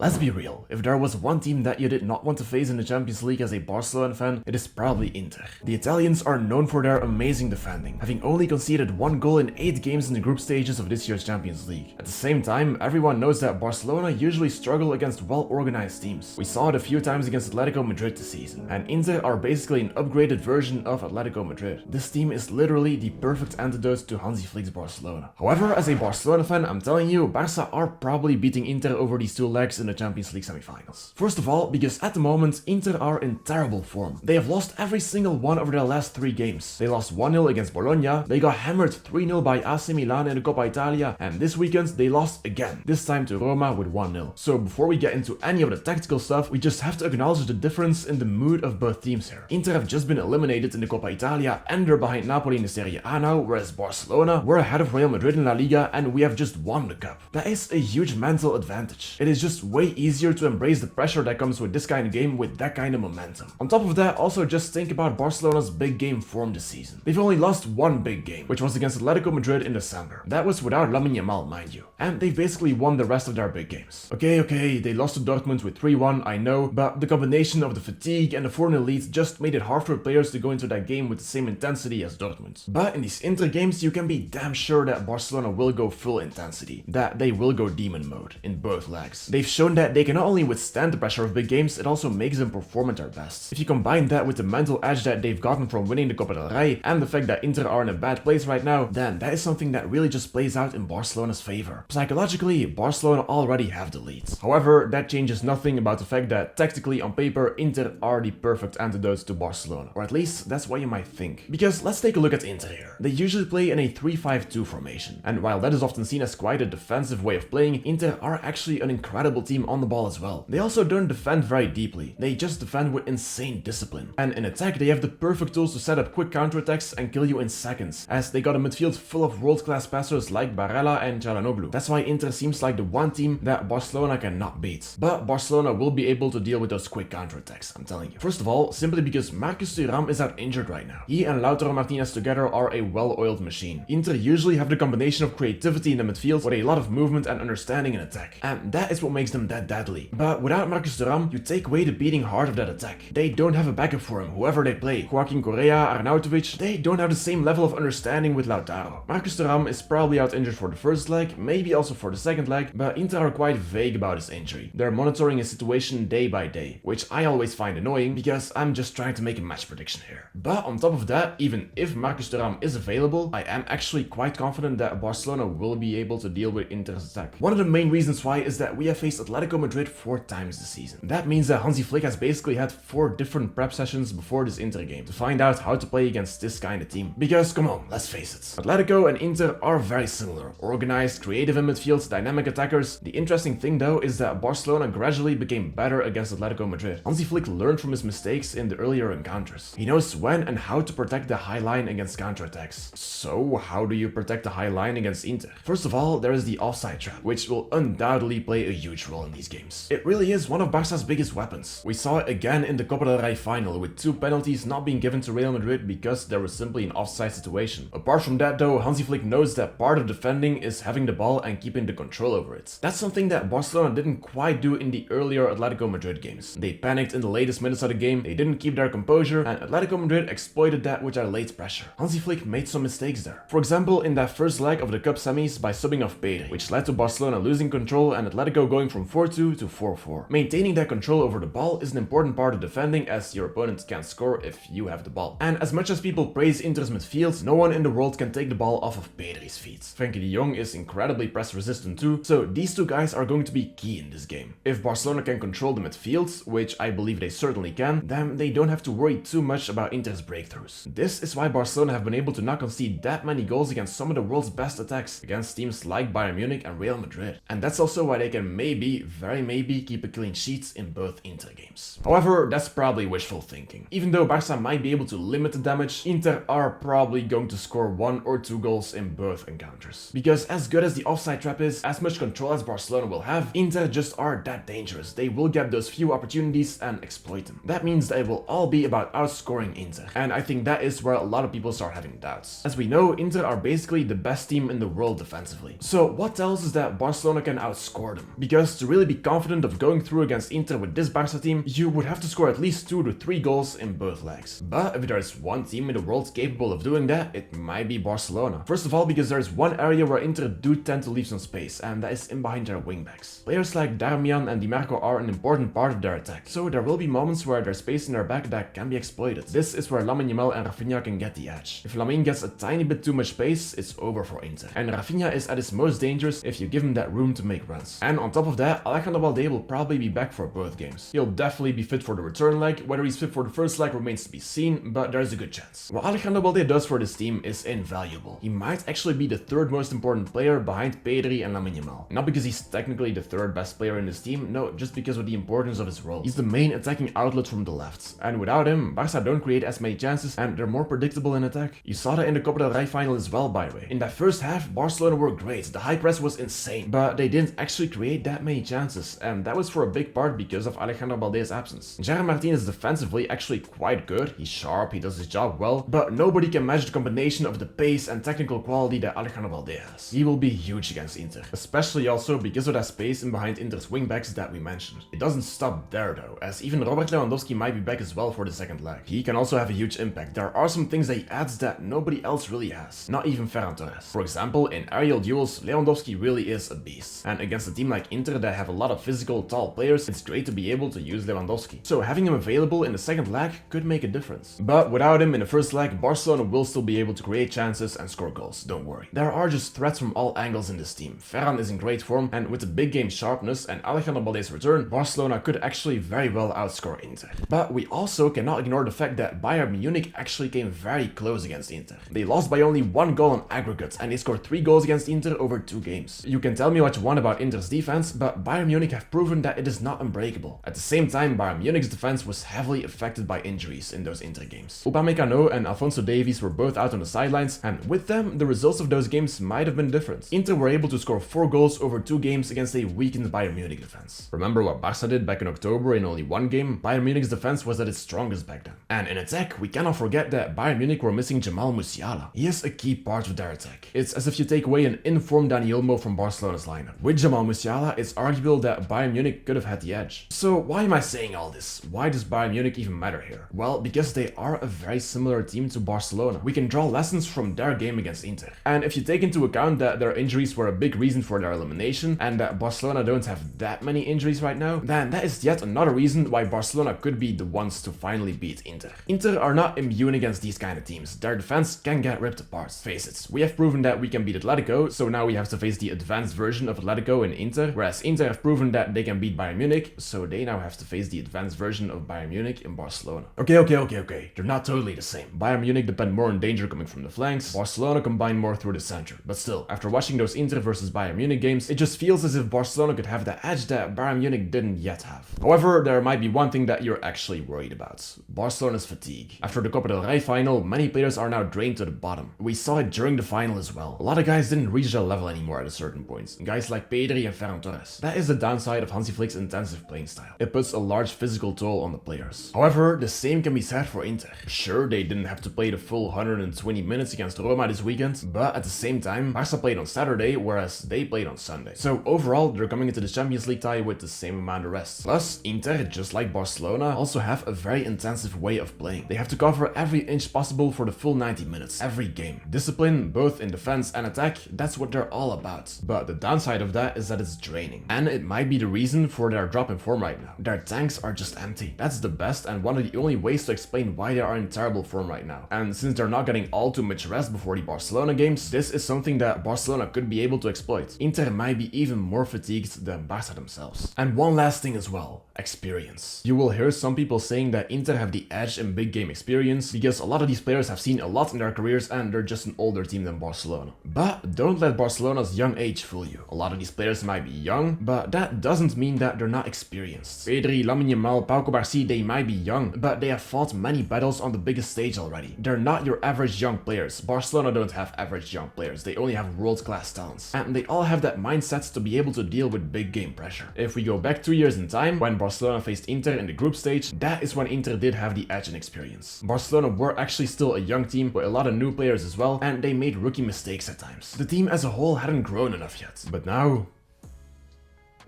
Let's be real, if there was one team that you did not want to face in the Champions League as a Barcelona fan, it is probably Inter. The Italians are known for their amazing defending, having only conceded 1 goal in 8 games in the group stages of this year's Champions League. At the same time, everyone knows that Barcelona usually struggle against well-organized teams. We saw it a few times against Atletico Madrid this season, and Inter are basically an upgraded version of Atletico Madrid. This team is literally the perfect antidote to Hansi Flick's Barcelona. However, as a Barcelona fan, I'm telling you, Barca are probably beating Inter over these 2 legs in the Champions League semifinals. First of all, because at the moment, Inter are in terrible form. They have lost every single one of their last 3 games. They lost 1-0 against Bologna, they got hammered 3-0 by AC Milan in the Coppa Italia, and this weekend they lost again, this time to Roma with 1-0. So before we get into any of the tactical stuff, we just have to acknowledge the difference in the mood of both teams here. Inter have just been eliminated in the Coppa Italia and they're behind Napoli in the Serie A now, whereas Barcelona were ahead of Real Madrid in La Liga and we have just won the cup. That is a huge mental advantage. It is just way easier to embrace the pressure that comes with this kind of game with that kind of momentum. On top of that, also just think about Barcelona's big game form this season. They've only lost 1 big game, which was against Atletico Madrid in December. That was without Lamine Yamal, mind you. And they've basically won the rest of their big games. Okay, they lost to Dortmund with 3-1, I know, but the combination of the fatigue and the 4-0 lead just made it hard for players to go into that game with the same intensity as Dortmund. But in these Inter games, you can be damn sure that Barcelona will go full intensity, that they will go demon mode in both legs. They've shown that they can not only withstand the pressure of big games, it also makes them perform at their best. If you combine that with the mental edge that they've gotten from winning the Copa del Rey and the fact that Inter are in a bad place right now, then that is something that really just plays out in Barcelona's favor. Psychologically, Barcelona already have the lead. However, that changes nothing about the fact that tactically on paper, Inter are the perfect antidote to Barcelona. Or at least, that's what you might think. Because let's take a look at Inter here. They usually play in a 3-5-2 formation. And while that is often seen as quite a defensive way of playing, Inter are actually an incredible team on the ball as well. They also don't defend very deeply. They just defend with insane discipline. And in attack, they have the perfect tools to set up quick counterattacks and kill you in seconds, as they got a midfield full of world-class passers like Barella and Çalhanoğlu. That's why Inter seems like the one team that Barcelona cannot beat. But Barcelona will be able to deal with those quick counterattacks, I'm telling you. First of all, simply because Marcus Thuram is out injured right now. He and Lautaro Martinez together are a well-oiled machine. Inter usually have the combination of creativity in the midfield with a lot of movement and understanding in attack. And that is what makes them that deadly. But without Marcus Thuram, you take away the beating heart of that attack. They don't have a backup for him, whoever they play. Joaquin Correa, Arnautovic, they don't have the same level of understanding with Lautaro. Marcus Thuram is probably out injured for the first leg, maybe also for the second leg, but Inter are quite vague about his injury. They're monitoring his situation day by day, which I always find annoying because I'm just trying to make a match prediction here. But on top of that, even if Marcus Thuram is available, I am actually quite confident that Barcelona will be able to deal with Inter's attack. One of the main reasons why is that we have faced Atletico Madrid 4 times this season. That means that Hansi Flick has basically had 4 different prep sessions before this Inter game to find out how to play against this kind of team. Because come on, let's face it, Atletico and Inter are very similar. Organized, creative in midfield, dynamic attackers. The interesting thing though is that Barcelona gradually became better against Atletico Madrid. Hansi Flick learned from his mistakes in the earlier encounters. He knows when and how to protect the high line against counterattacks. So how do you protect the high line against Inter? First of all, there is the offside trap, which will undoubtedly play a huge role in these games. It really is one of Barca's biggest weapons. We saw it again in the Copa del Rey final with 2 penalties not being given to Real Madrid because there was simply an offside situation. Apart from that though, Hansi Flick knows that part of defending is having the ball and keeping the control over it. That's something that Barcelona didn't quite do in the earlier Atletico Madrid games. They panicked in the latest minutes of the game, they didn't keep their composure, and Atletico Madrid exploited that with their late pressure. Hansi Flick made some mistakes there. For example, in that first leg of the cup semis by subbing off Pedri, which led to Barcelona losing control and Atletico going from 4-2 to 4-4. Maintaining that control over the ball is an important part of defending, as your opponent can't score if you have the ball. And as much as people praise Inter's midfield, no one in the world can take the ball off of Pedri's feet. Frenkie de Jong is incredibly press resistant too, so these 2 guys are going to be key in this game. If Barcelona can control the midfield, which I believe they certainly can, then they don't have to worry too much about Inter's breakthroughs. This is why Barcelona have been able to not concede that many goals against some of the world's best attacks, against teams like Bayern Munich and Real Madrid. And that's also why they can maybe, very maybe, keep a clean sheet in both Inter games. However, that's probably wishful thinking. Even though Barca might be able to limit the damage, Inter are probably going to score 1 or 2 goals in both encounters. Because as good as the offside trap is, as much control as Barcelona will have, Inter just are that dangerous. They will get those few opportunities and exploit them. That means that it will all be about outscoring Inter. And I think that is where a lot of people start having doubts. As we know, Inter are basically the best team in the world defensively. So what tells us that Barcelona can outscore them? Because to really be confident of going through against Inter with this Barca team, you would have to score at least 2 to 3 goals in both legs. But if there's one team in the world capable of doing that, it might be Barcelona. First of all, because there's one area where Inter do tend to leave some space, and that is in behind their wingbacks. Players like Darmian and Di Marco are an important part of their attack, so there will be moments where there's space in their back that can be exploited. This is where Lamine Yamal and Rafinha can get the edge. If Lamine gets a tiny bit too much space, it's over for Inter. And Rafinha is at his most dangerous if you give him that room to make runs. And on top of that, Alejandro Balde will probably be back for both games. He'll definitely be fit for the return leg. Whether he's fit for the first leg remains to be seen, but there's a good chance. What Alejandro Balde does for this team is invaluable. He might actually be the third most important player behind Pedri and Lamine Yamal. Not because he's technically the third best player in this team, no, just because of the importance of his role. He's the main attacking outlet from the left. And without him, Barca don't create as many chances and they're more predictable in attack. You saw that in the Copa del Rey final as well, by the way. In that first half, Barcelona were great. The high press was insane, but they didn't actually create that many chances, and that was for a big part because of Alejandro Balde's absence. Gerard Martin is defensively actually quite good. He's sharp, he does his job well, but nobody can match the combination of the pace and technical quality that Alejandro Balde has. He will be huge against Inter, especially also because of that space in behind Inter's wingbacks that we mentioned. It doesn't stop there though, as even Robert Lewandowski might be back as well for the second leg. He can also have a huge impact. There are some things that he adds that nobody else really has, not even Ferran Torres. For example, in aerial duels, Lewandowski really is a beast, and against a team like Inter that have a lot of physical, tall players, it's great to be able to use Lewandowski. So having him available in the second leg could make a difference. But without him in the first leg, Barcelona will still be able to create chances and score goals, don't worry. There are just threats from all angles in this team. Ferran is in great form, and with the big game sharpness and Alejandro Balde's return, Barcelona could actually very well outscore Inter. But we also cannot ignore the fact that Bayern Munich actually came very close against Inter. They lost by only 1 goal on aggregate, and they scored 3 goals against Inter over 2 games. You can tell me what you want about Inter's defense, but Bayern Munich have proven that it is not unbreakable. At the same time, Bayern Munich's defense was heavily affected by injuries in those Inter games. Upamecano and Alphonso Davies were both out on the sidelines, and with them, the results of those games might have been different. Inter were able to score 4 goals over 2 games against a weakened Bayern Munich defense. Remember what Barca did back in October in only 1 game? Bayern Munich's defense was at its strongest back then. And in attack, we cannot forget that Bayern Munich were missing Jamal Musiala. He is a key part of their attack. It's as if you take away an informed Dani Olmo from Barcelona's lineup. With Jamal Musiala, it's arguable that Bayern Munich could have had the edge. So why am I saying all this? Why does Bayern Munich even matter here? Well, because they are a very similar team to Barcelona. We can draw lessons from their game against Inter. And if you take into account that their injuries were a big reason for their elimination, and that Barcelona don't have that many injuries right now, then that is yet another reason why Barcelona could be the ones to finally beat Inter. Inter are not immune against these kind of teams. Their defense can get ripped apart. Face it, we have proven that we can beat Atletico, so now we have to face the advanced version of Atletico in Inter, whereas Inter have proven that they can beat Bayern Munich, so they now have to face the advanced version of Bayern Munich in Barcelona. Okay, they're not totally the same. Bayern Munich depend more on danger coming from the flanks, Barcelona combine more through the center. But still, after watching those Inter versus Bayern Munich games, it just feels as if Barcelona could have the edge that Bayern Munich didn't yet have. However, there might be one thing that you're actually worried about: Barcelona's fatigue. After the Copa del Rey final, many players are now drained to the bottom. We saw it during the final as well. A lot of guys didn't reach their level anymore at a certain point. Guys like Pedri and Ferran Torres. That is the downside of Hansi Flick's intensive playing style. It puts a large physical toll on the players. However, the same can be said for Inter. Sure, they didn't have to play the full 120 minutes against Roma this weekend, but at the same time, Barca played on Saturday, whereas they played on Sunday. So overall, they're coming into the Champions League tie with the same amount of rest. Plus, Inter, just like Barcelona, also have a very intensive way of playing. They have to cover every inch possible for the full 90 minutes, every game. Discipline, both in defense and attack, that's what they're all about. But the downside of that is that it's draining. And it might be the reason for their drop in form right now. Their tanks are just empty. That's the best and one of the only ways to explain why they are in terrible form right now. And since they're not getting all too much rest before the Barcelona games, this is something that Barcelona could be able to exploit. Inter might be even more fatigued than Barca themselves. And one last thing as well: experience. You will hear some people saying that Inter have the edge in big game experience because a lot of these players have seen a lot in their careers and they're just an older team than Barcelona. But don't let Barcelona's young age fool you. A lot of these players might be young, but that doesn't mean that they're not experienced. Pedri, Lamine Yamal, Pau Cubarsí, they might be young, but they have fought many battles on the biggest stage already. They're not your average young players. Barcelona don't have average young players. They only have world-class talents. And they all have that mindset to be able to deal with big game pressure. If we go back 2 years in time, when Barcelona faced Inter in the group stage, that is when Inter did have the edge in experience. Barcelona were actually still a young team with a lot of new players as well, and they made rookie mistakes at times. The team as a whole hadn't grown enough yet. But now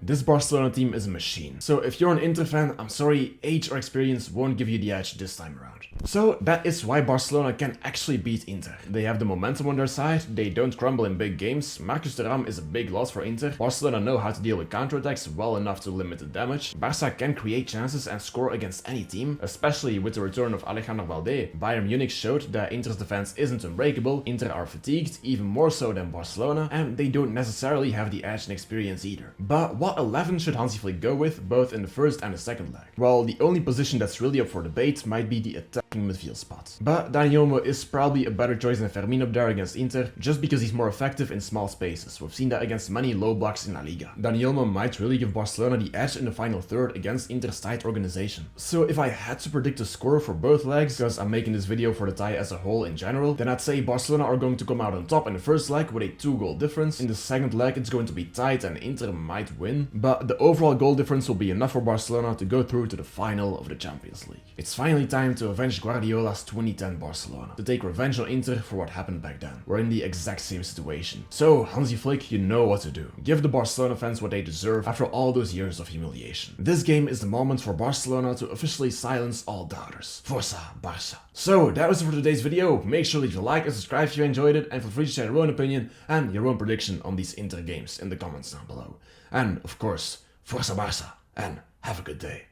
This Barcelona team is a machine. So if you're an Inter fan, I'm sorry, age or experience won't give you the edge this time around. So that is why Barcelona can actually beat Inter. They have the momentum on their side, they don't crumble in big games, Marcus Thuram is a big loss for Inter, Barcelona know how to deal with counterattacks well enough to limit the damage, Barça can create chances and score against any team, especially with the return of Alejandro Balde. Bayern Munich showed that Inter's defense isn't unbreakable, Inter are fatigued, even more so than Barcelona, and they don't necessarily have the edge and experience either. But what 11 should Hansi Flick go with, both in the first and the second leg? Well, the only position that's really up for debate might be the attacking midfield spot. But Dani Olmo is probably a better choice than Fermin up there against Inter, just because he's more effective in small spaces. We've seen that against many low blocks in La Liga. Dani Olmo might really give Barcelona the edge in the final third against Inter's tight organization. So if I had to predict a score for both legs, because I'm making this video for the tie as a whole in general, then I'd say Barcelona are going to come out on top in the first leg with a 2-goal difference. In the second leg it's going to be tight and Inter might win, but the overall goal difference will be enough for Barcelona to go through to the final of the Champions League. It's finally time to avenge Guardiola's 2010 Barcelona, to take revenge on Inter for what happened back then. We're in the exact same situation. So Hansi Flick, you know what to do. Give the Barcelona fans what they deserve after all those years of humiliation. This game is the moment for Barcelona to officially silence all doubters. Força Barça. So that was it for today's video. Make sure to leave a like and subscribe if you enjoyed it, and feel free to share your own opinion and your own prediction on these Inter games in the comments down below. And of course, Força Barça, and have a good day.